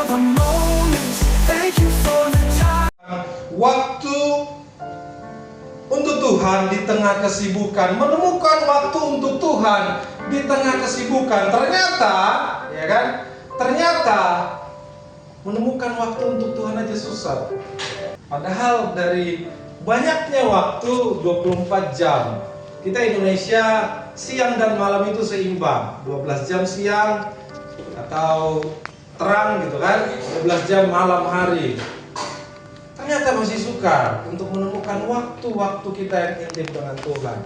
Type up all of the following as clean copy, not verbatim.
for the moments, thank you for the time. Waktu untuk Tuhan di tengah kesibukan, menemukan waktu untuk Tuhan di tengah kesibukan. Ternyata, ya kan? Ternyata menemukan waktu untuk Tuhan aja susah. Padahal dari banyaknya waktu 24 jam. Kita Indonesia siang dan malam itu seimbang. 12 jam siang atau terang gitu kan, 12 jam malam hari. Ternyata masih sukar untuk menemukan waktu-waktu kita yang intim dengan Tuhan.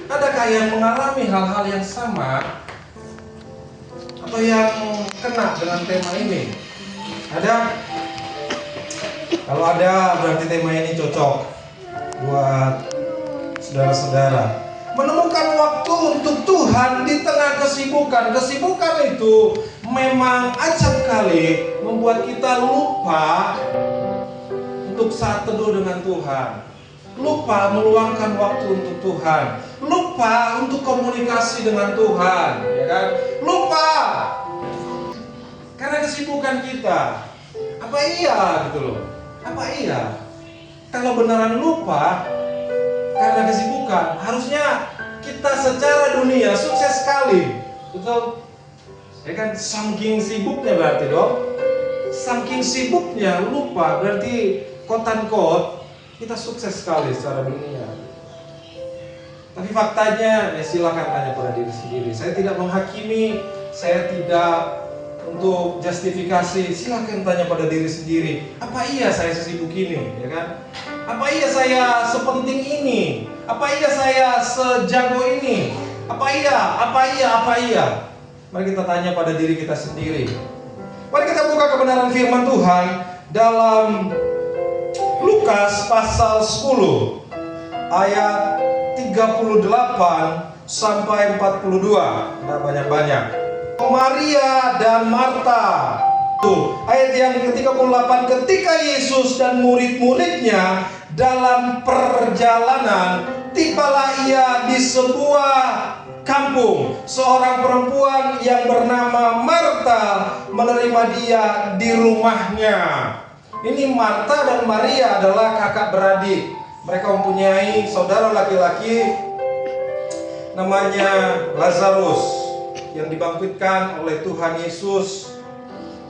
Adakah yang mengalami hal-hal yang sama atau yang kena dengan tema ini? Ada? Kalau ada, berarti tema ini cocok buat saudara-saudara. Menemukan waktu untuk Tuhan di tengah kesibukan. Kesibukan itu memang acap kali membuat kita lupa untuk saat teduh dengan Tuhan, lupa meluangkan waktu untuk Tuhan, lupa untuk komunikasi dengan Tuhan, ya kan? Lupa karena kesibukan kita. Apa iya gitu loh? Apa iya? Kalau beneran lupa karena kesibukan, harusnya kita secara dunia sukses sekali, betul? Ya kan? Saking sibuknya berarti dong. Saking sibuknya lupa berarti quote unquote kita sukses sekali secara dunia. Tapi faktanya ya silakan tanya pada diri sendiri. Saya tidak menghakimi, saya tidak untuk justifikasi. Silakan tanya pada diri sendiri. Apa iya saya sesibuk ini, ya kan? Apa iya saya sepenting ini? Apa iya saya sejago ini? Apa iya? Mari kita tanya pada diri kita sendiri. Mari kita buka kebenaran firman Tuhan dalam Lukas pasal 10 ayat 38 sampai 42. Nah, banyak-banyak. Maria dan Marta. Ayat yang ke-38, ketika Yesus dan murid-muridnya dalam perjalanan, tibalah ia di sebuah kampung. Seorang perempuan yang bernama Marta menerima dia di rumahnya. Ini Marta dan Maria adalah kakak beradik. Mereka mempunyai saudara laki-laki namanya Lazarus yang dibangkitkan oleh Tuhan Yesus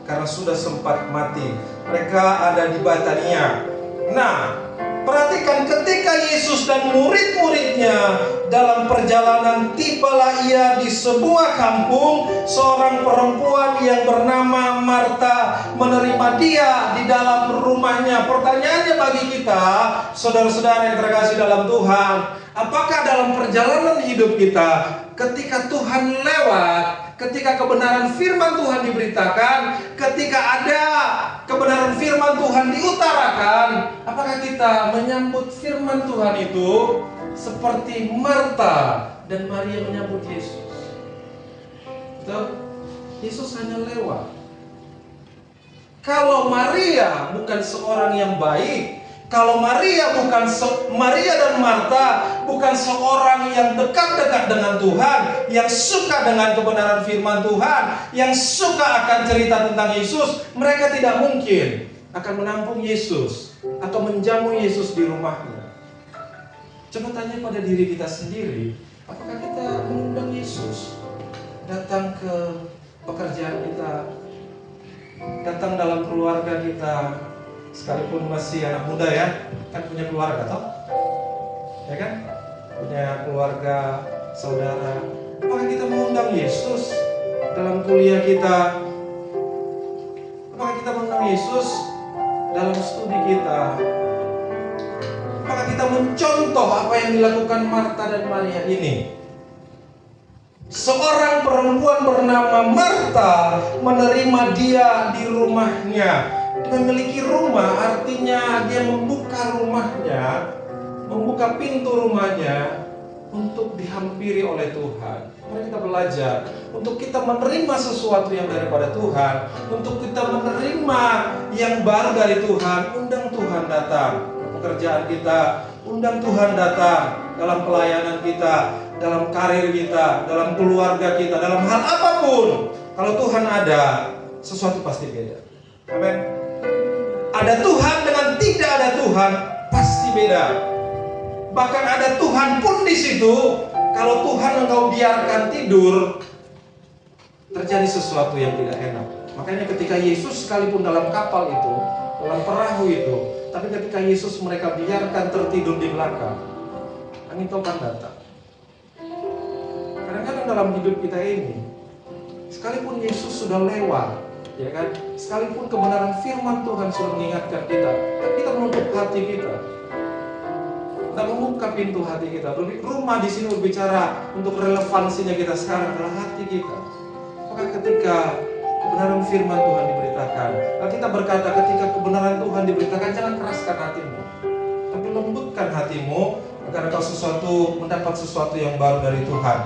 karena sudah sempat mati. Mereka ada di Betania. Nah, perhatikan ketika Yesus dan murid-muridnya dalam perjalanan, tibalah ia di sebuah kampung. Seorang perempuan yang bernama Marta menerima dia di dalam rumahnya. Pertanyaannya bagi kita, saudara-saudara yang terkasih dalam Tuhan, apakah dalam perjalanan hidup kita, ketika Tuhan lewat, ketika kebenaran firman Tuhan diberitakan, ketika ada kebenaran firman Tuhan diutarakan, apakah kita menyambut firman Tuhan itu seperti Marta dan Maria menyambut Yesus? Betul? Yesus hanya lewat. Kalau Maria bukan seorang yang baik, kalau Maria dan Marta bukan seorang yang dekat-dekat dengan Tuhan, yang suka dengan kebenaran firman Tuhan, yang suka akan cerita tentang Yesus, mereka tidak mungkin akan menampung Yesus atau menjamu Yesus di rumahnya. Coba tanya pada diri kita sendiri, apakah kita mengundang Yesus datang ke pekerjaan kita, datang dalam keluarga kita, sekalipun masih anak muda ya, kan punya keluarga toh? Ya kan? Punya keluarga, saudara. Apakah kita mengundang Yesus dalam kuliah kita? Apakah kita mengundang Yesus dalam studi kita? Apakah kita mencontoh apa yang dilakukan Marta dan Maria ini? Seorang perempuan bernama Marta menerima dia di rumahnya. Memiliki rumah artinya dia membuka rumahnya, membuka pintu rumahnya untuk dihampiri oleh Tuhan. Mari kita belajar untuk kita menerima sesuatu yang daripada Tuhan, untuk kita menerima yang baru dari Tuhan. Undang Tuhan datang ke pekerjaan kita, undang Tuhan datang dalam pelayanan kita, dalam karir kita, dalam keluarga kita, dalam hal apapun. Kalau Tuhan ada, sesuatu pasti beda. Amin. Ada Tuhan dengan tidak ada Tuhan pasti beda. Bahkan ada Tuhan pun di situ. Kalau Tuhan engkau biarkan tidur, terjadi sesuatu yang tidak enak. Makanya ketika Yesus sekalipun dalam kapal itu, dalam perahu itu, tapi ketika Yesus mereka biarkan tertidur di belakang, angin topan datang. Kadang-kadang dalam hidup kita ini, sekalipun Yesus sudah lewat, ya kan, sekalipun kebenaran firman Tuhan sudah mengingatkan kita, tapi kita menutup hati kita. Kita membuka pintu hati kita. Rumah di sini berbicara untuk relevansinya kita sekarang adalah hati kita. Maka ketika kebenaran firman Tuhan diberitakan, dan kita berkata ketika kebenaran Tuhan diberitakan, jangan keraskan hatimu, tapi lembutkan hatimu agar engkau mendapat sesuatu yang baru dari Tuhan.